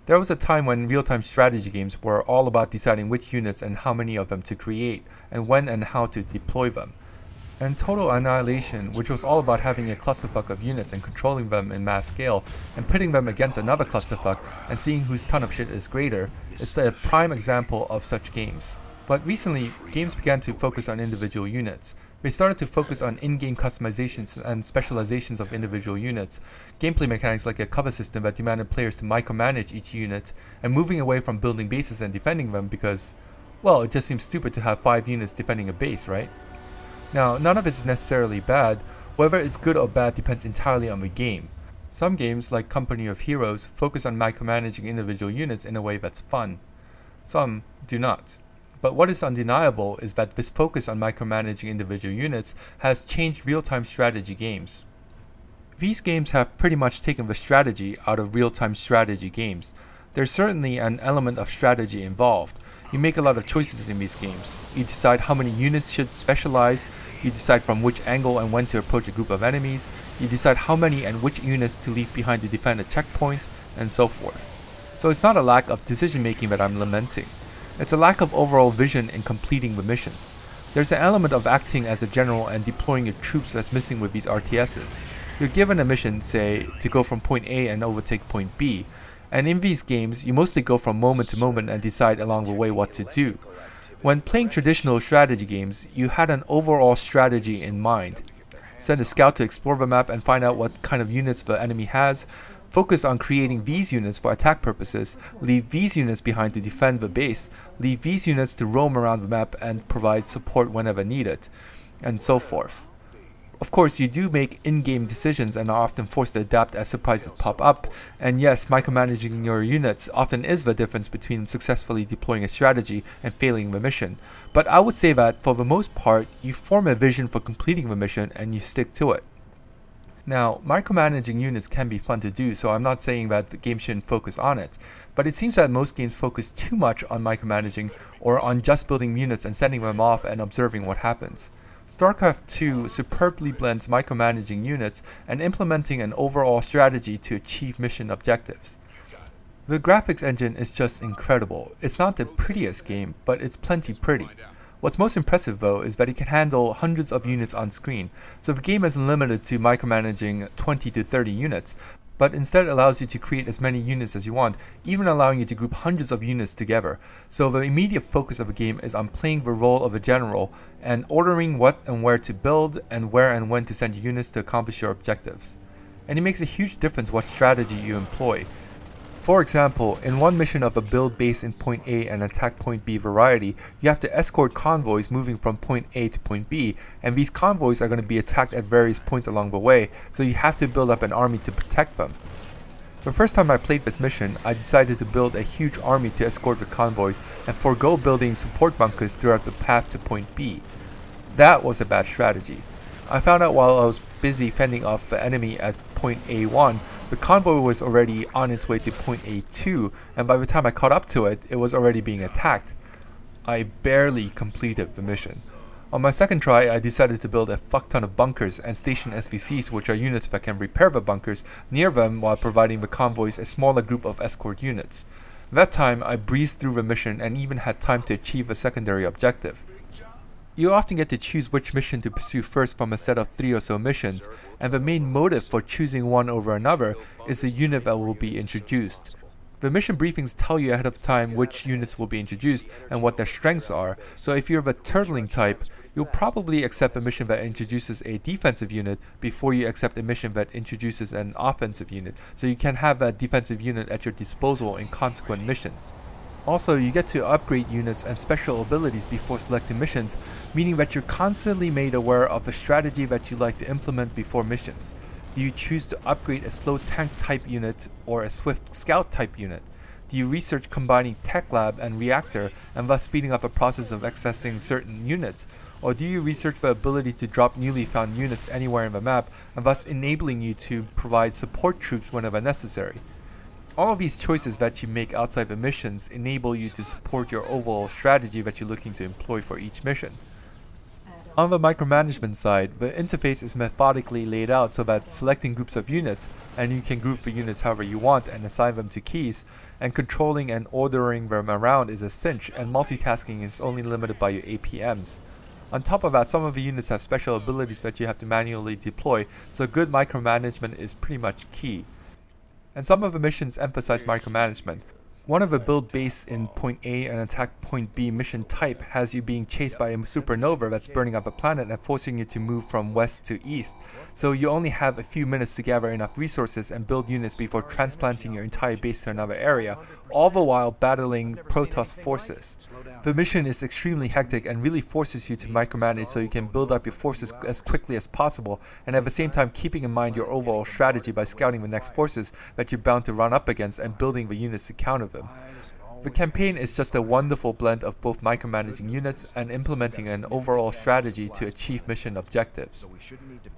There was a time when real-time strategy games were all about deciding which units and how many of them to create, and when and how to deploy them. And Total Annihilation, which was all about having a clusterfuck of units and controlling them in mass scale, and pitting them against another clusterfuck and seeing whose ton of shit is greater, is a prime example of such games. But recently, games began to focus on individual units. They started to focus on in-game customizations and specializations of individual units, gameplay mechanics like a cover system that demanded players to micromanage each unit, and moving away from building bases and defending them because, well, it just seems stupid to have 5 units defending a base, right? Now, none of this is necessarily bad. Whether it's good or bad depends entirely on the game. Some games, like Company of Heroes, focus on micromanaging individual units in a way that's fun. Some do not. But what is undeniable is that this focus on micromanaging individual units has changed real-time strategy games. These games have pretty much taken the strategy out of real-time strategy games. There's certainly an element of strategy involved. You make a lot of choices in these games. You decide how many units should specialize, you decide from which angle and when to approach a group of enemies, you decide how many and which units to leave behind to defend a checkpoint, and so forth. So it's not a lack of decision making that I'm lamenting. It's a lack of overall vision in completing the missions. There's an element of acting as a general and deploying your troops that's missing with these RTSs. You're given a mission, say, to go from point A and overtake point B, and in these games, you mostly go from moment to moment and decide along the way what to do. When playing traditional strategy games, you had an overall strategy in mind. Send a scout to explore the map and find out what kind of units the enemy has, focus on creating these units for attack purposes, leave these units behind to defend the base, leave these units to roam around the map and provide support whenever needed, and so forth. Of course, you do make in-game decisions and are often forced to adapt as surprises pop up, and yes, micromanaging your units often is the difference between successfully deploying a strategy and failing the mission. But I would say that, for the most part, you form a vision for completing the mission and you stick to it. Now, micromanaging units can be fun to do, so I'm not saying that the game shouldn't focus on it, but it seems that most games focus too much on micromanaging or on just building units and sending them off and observing what happens. StarCraft 2 superbly blends micromanaging units and implementing an overall strategy to achieve mission objectives. The graphics engine is just incredible. It's not the prettiest game, but it's plenty pretty. What's most impressive though is that it can handle hundreds of units on screen, so the game isn't limited to micromanaging 20 to 30 units, but instead allows you to create as many units as you want, even allowing you to group hundreds of units together. So the immediate focus of the game is on playing the role of a general and ordering what and where to build and where and when to send your units to accomplish your objectives. And it makes a huge difference what strategy you employ. For example, in one mission of a build base in point A and attack point B variety, you have to escort convoys moving from point A to point B, and these convoys are going to be attacked at various points along the way, so you have to build up an army to protect them. The first time I played this mission, I decided to build a huge army to escort the convoys and forego building support bunkers throughout the path to point B. That was a bad strategy. I found out while I was busy fending off the enemy at point A1, the convoy was already on its way to point A2, and by the time I caught up to it, it was already being attacked. I barely completed the mission. On my second try, I decided to build a fuck ton of bunkers and station SVCs, which are units that can repair the bunkers, near them while providing the convoys a smaller group of escort units. That time, I breezed through the mission and even had time to achieve a secondary objective. You often get to choose which mission to pursue first from a set of 3 or so missions, and the main motive for choosing one over another is the unit that will be introduced. The mission briefings tell you ahead of time which units will be introduced and what their strengths are, so if you're the turtling type, you'll probably accept a mission that introduces a defensive unit before you accept a mission that introduces an offensive unit, so you can have a defensive unit at your disposal in consequent missions. Also, you get to upgrade units and special abilities before selecting missions, meaning that you're constantly made aware of the strategy that you like to implement before missions. Do you choose to upgrade a slow tank type unit or a swift scout type unit? Do you research combining tech lab and reactor and thus speeding up the process of accessing certain units? Or do you research the ability to drop newly found units anywhere in the map and thus enabling you to provide support troops whenever necessary? All of these choices that you make outside the missions enable you to support your overall strategy that you're looking to employ for each mission. On the micromanagement side, the interface is methodically laid out so that selecting groups of units, and you can group the units however you want and assign them to keys, and controlling and ordering them around is a cinch, and multitasking is only limited by your APMs. On top of that, some of the units have special abilities that you have to manually deploy, so good micromanagement is pretty much key. And some of the missions emphasize micromanagement. One of the build base in point A and attack point B mission type has you being chased by a supernova that's burning up a planet and forcing you to move from west to east. So you only have a few minutes to gather enough resources and build units before transplanting your entire base to another area, all the while battling Protoss forces. The mission is extremely hectic and really forces you to micromanage so you can build up your forces as quickly as possible, and at the same time keeping in mind your overall strategy by scouting the next forces that you're bound to run up against and building the units to counter them. The campaign is just a wonderful blend of both micromanaging units and implementing an overall strategy to achieve mission objectives.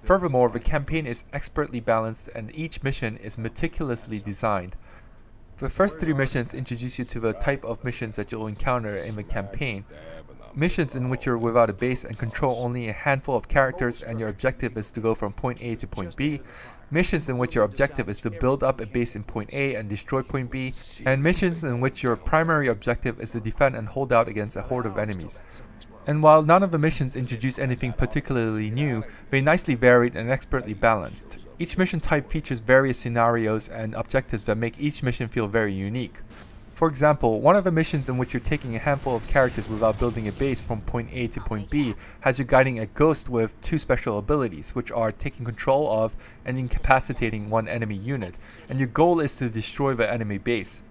Furthermore, the campaign is expertly balanced and each mission is meticulously designed. The first 3 missions introduce you to the type of missions that you'll encounter in the campaign. Missions in which you're without a base and control only a handful of characters and your objective is to go from point A to point B. Missions in which your objective is to build up a base in point A and destroy point B. And missions in which your primary objective is to defend and hold out against a horde of enemies. And while none of the missions introduce anything particularly new, they're nicely varied and expertly balanced. Each mission type features various scenarios and objectives that make each mission feel very unique. For example, one of the missions in which you're taking a handful of characters without building a base from point A to point B has you guiding a ghost with 2 special abilities, which are taking control of and incapacitating one enemy unit, and your goal is to destroy the enemy base.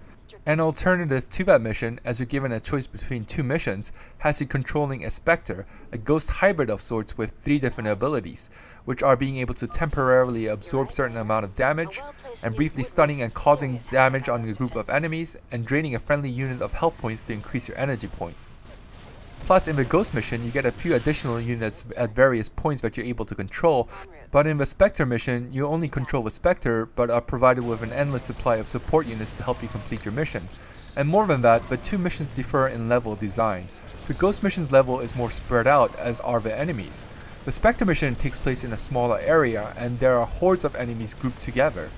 An alternative to that mission, as you're given a choice between 2 missions, has you controlling a Spectre, a ghost hybrid of sorts with 3 different abilities, which are being able to temporarily absorb certain amount of damage, and briefly stunning and causing damage on a group of enemies, and draining a friendly unit of health points to increase your energy points. Plus, in the Ghost mission, you get a few additional units at various points that you're able to control, but in the Spectre mission, you only control the Spectre, but are provided with an endless supply of support units to help you complete your mission. And more than that, the 2 missions differ in level design. The Ghost mission's level is more spread out, as are the enemies. The Spectre mission takes place in a smaller area, and there are hordes of enemies grouped together.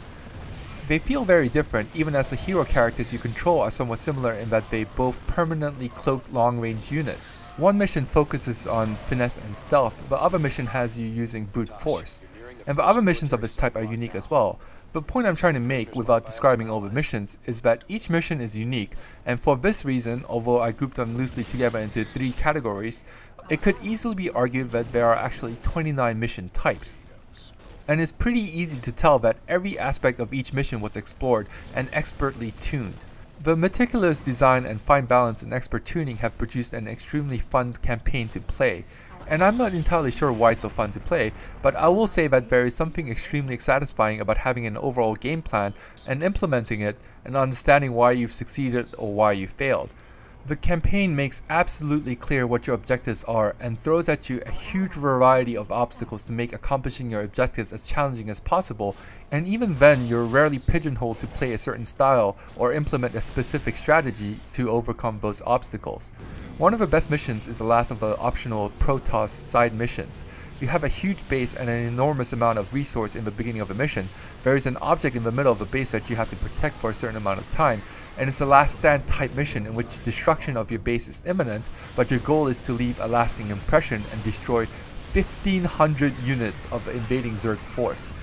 They feel very different, even as the hero characters you control are somewhat similar in that they both permanently cloaked long-range units. One mission focuses on finesse and stealth, the other mission has you using brute force. And the other missions of this type are unique as well. The point I'm trying to make without describing all the missions is that each mission is unique, and for this reason, although I grouped them loosely together into 3 categories, it could easily be argued that there are actually 29 mission types. And it's pretty easy to tell that every aspect of each mission was explored and expertly tuned. The meticulous design and fine balance and expert tuning have produced an extremely fun campaign to play. And I'm not entirely sure why it's so fun to play, but I will say that there is something extremely satisfying about having an overall game plan and implementing it and understanding why you've succeeded or why you failed. The campaign makes absolutely clear what your objectives are and throws at you a huge variety of obstacles to make accomplishing your objectives as challenging as possible, and even then you're rarely pigeonholed to play a certain style or implement a specific strategy to overcome those obstacles. One of the best missions is the last of the optional Protoss side missions. You have a huge base and an enormous amount of resource in the beginning of the mission. There is an object in the middle of the base that you have to protect for a certain amount of time, and it's a last stand type mission in which destruction of your base is imminent, but your goal is to leave a lasting impression and destroy 1,500 units of the invading Zerg force.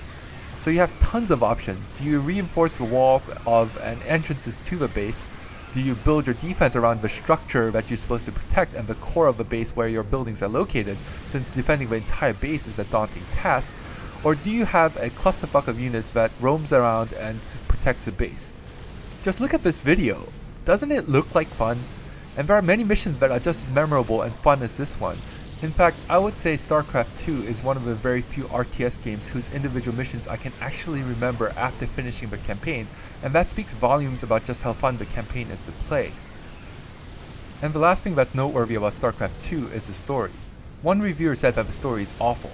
So you have tons of options. Do you reinforce the walls of and entrances to the base? Do you build your defense around the structure that you're supposed to protect and the core of the base where your buildings are located, since defending the entire base is a daunting task? Or do you have a clusterfuck of units that roams around and protects the base? Just look at this video. Doesn't it look like fun? And there are many missions that are just as memorable and fun as this one. In fact, I would say StarCraft 2 is one of the very few RTS games whose individual missions I can actually remember after finishing the campaign, and that speaks volumes about just how fun the campaign is to play. And the last thing that's noteworthy about StarCraft 2 is the story. One reviewer said that the story is awful.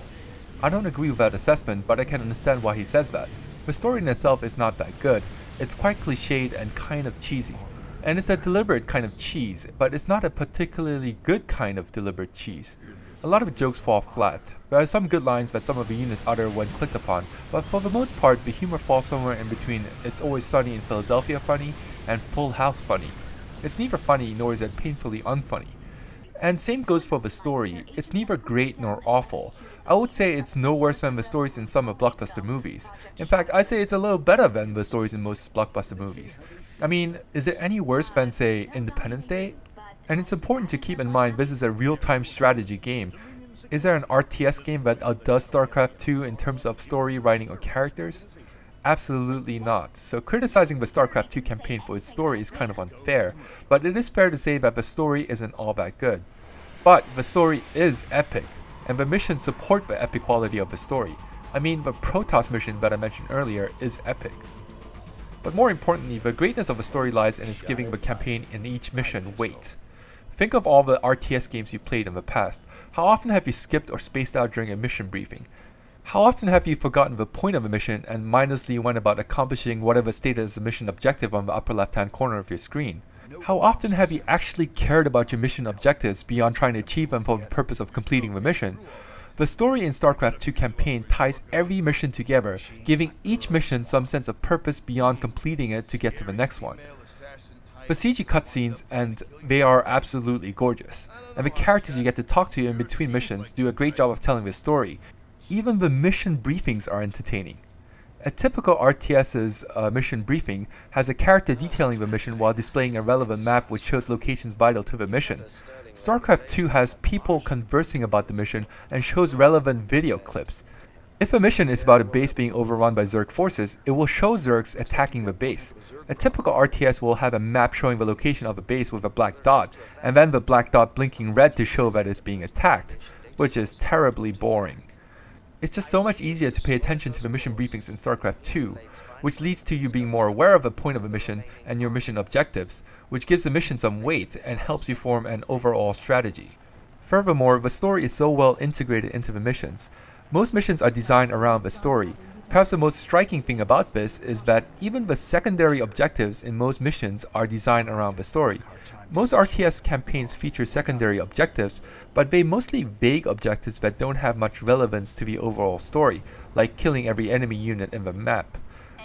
I don't agree with that assessment, but I can understand why he says that. The story in itself is not that good. It's quite cliched and kind of cheesy. And it's a deliberate kind of cheese, but it's not a particularly good kind of deliberate cheese. A lot of jokes fall flat. There are some good lines that some of the units utter when clicked upon, but for the most part the humor falls somewhere in between It's Always Sunny in Philadelphia funny and Full House funny. It's neither funny nor is it painfully unfunny. And same goes for the story. It's neither great nor awful. I would say it's no worse than the stories in some of blockbuster movies. In fact, I say it's a little better than the stories in most blockbuster movies. I mean, is it any worse than, say, Independence Day? And it's important to keep in mind this is a real-time strategy game. Is there an RTS game that outdoes StarCraft 2 in terms of story, writing, or characters? Absolutely not. So criticizing the StarCraft 2 campaign for its story is kind of unfair, but it is fair to say that the story isn't all that good. But the story is epic, and the missions support the epic quality of the story. I mean, the Protoss mission that I mentioned earlier is epic. But more importantly, the greatness of the story lies in its giving the campaign in each mission weight. Think of all the RTS games you played in the past. How often have you skipped or spaced out during a mission briefing? How often have you forgotten the point of a mission and mindlessly went about accomplishing whatever stated as the mission objective on the upper left hand corner of your screen? How often have you actually cared about your mission objectives beyond trying to achieve them for the purpose of completing the mission? The story in StarCraft 2 campaign ties every mission together, giving each mission some sense of purpose beyond completing it to get to the next one. The CG cutscenes, and they are absolutely gorgeous, and the characters you get to talk to in between missions do a great job of telling the story. Even the mission briefings are entertaining. A typical RTS's mission briefing has a character detailing the mission while displaying a relevant map which shows locations vital to the mission. StarCraft 2 has people conversing about the mission and shows relevant video clips. If a mission is about a base being overrun by Zerg forces, it will show Zergs attacking the base. A typical RTS will have a map showing the location of a base with a black dot, and then the black dot blinking red to show that it's being attacked, which is terribly boring. It's just so much easier to pay attention to the mission briefings in StarCraft 2, which leads to you being more aware of the point of the mission and your mission objectives, which gives the mission some weight and helps you form an overall strategy. Furthermore, the story is so well integrated into the missions. Most missions are designed around the story. Perhaps the most striking thing about this is that even the secondary objectives in most missions are designed around the story. Most RTS campaigns feature secondary objectives, but they mostly vague objectives that don't have much relevance to the overall story, like killing every enemy unit in the map.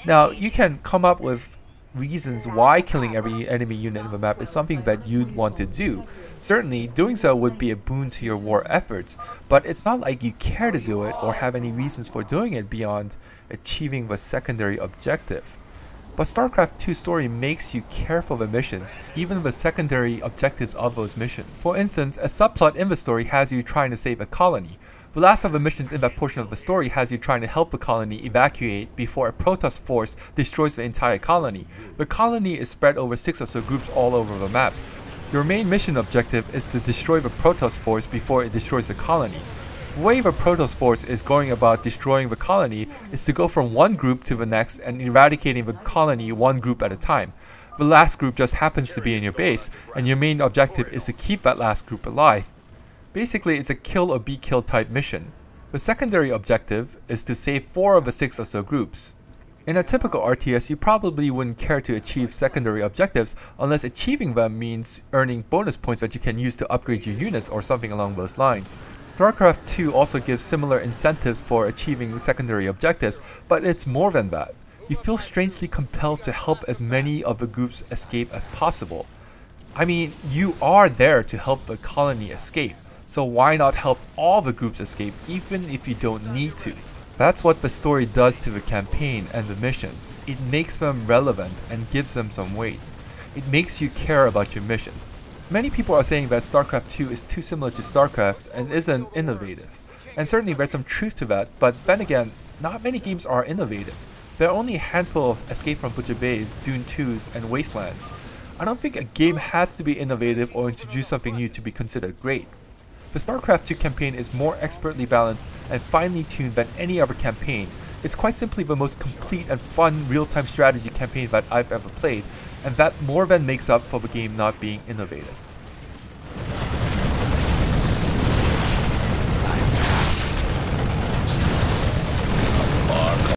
Now, you can come up with reasons why killing every enemy unit in the map is something that you'd want to do. Certainly, doing so would be a boon to your war efforts, but it's not like you care to do it or have any reasons for doing it beyond achieving the secondary objective. But StarCraft 2 story makes you care for the missions, even the secondary objectives of those missions. For instance, a subplot in the story has you trying to save a colony. The last of the missions in that portion of the story has you trying to help the colony evacuate before a Protoss force destroys the entire colony. The colony is spread over 6 or so groups all over the map. Your main mission objective is to destroy the Protoss force before it destroys the colony. The way the Protoss force is going about destroying the colony is to go from one group to the next and eradicating the colony one group at a time. The last group just happens to be in your base, and your main objective is to keep that last group alive. Basically, it's a kill or be killed type mission. The secondary objective is to save 4 of the 6 or so groups. In a typical RTS, you probably wouldn't care to achieve secondary objectives unless achieving them means earning bonus points that you can use to upgrade your units or something along those lines. StarCraft 2 also gives similar incentives for achieving secondary objectives, but it's more than that. You feel strangely compelled to help as many of the groups escape as possible. I mean, you are there to help the colony escape, so why not help all the groups escape even if you don't need to? That's what the story does to the campaign and the missions. It makes them relevant and gives them some weight. It makes you care about your missions. Many people are saying that StarCraft 2 is too similar to StarCraft and isn't innovative. And certainly there's some truth to that, but then again, not many games are innovative. There are only a handful of Escape from Butcher Bays, Dune 2s, and Wastelands. I don't think a game has to be innovative or introduce something new to be considered great. The StarCraft 2 campaign is more expertly balanced and finely tuned than any other campaign. It's quite simply the most complete and fun real-time strategy campaign that I've ever played, and that more than makes up for the game not being innovative.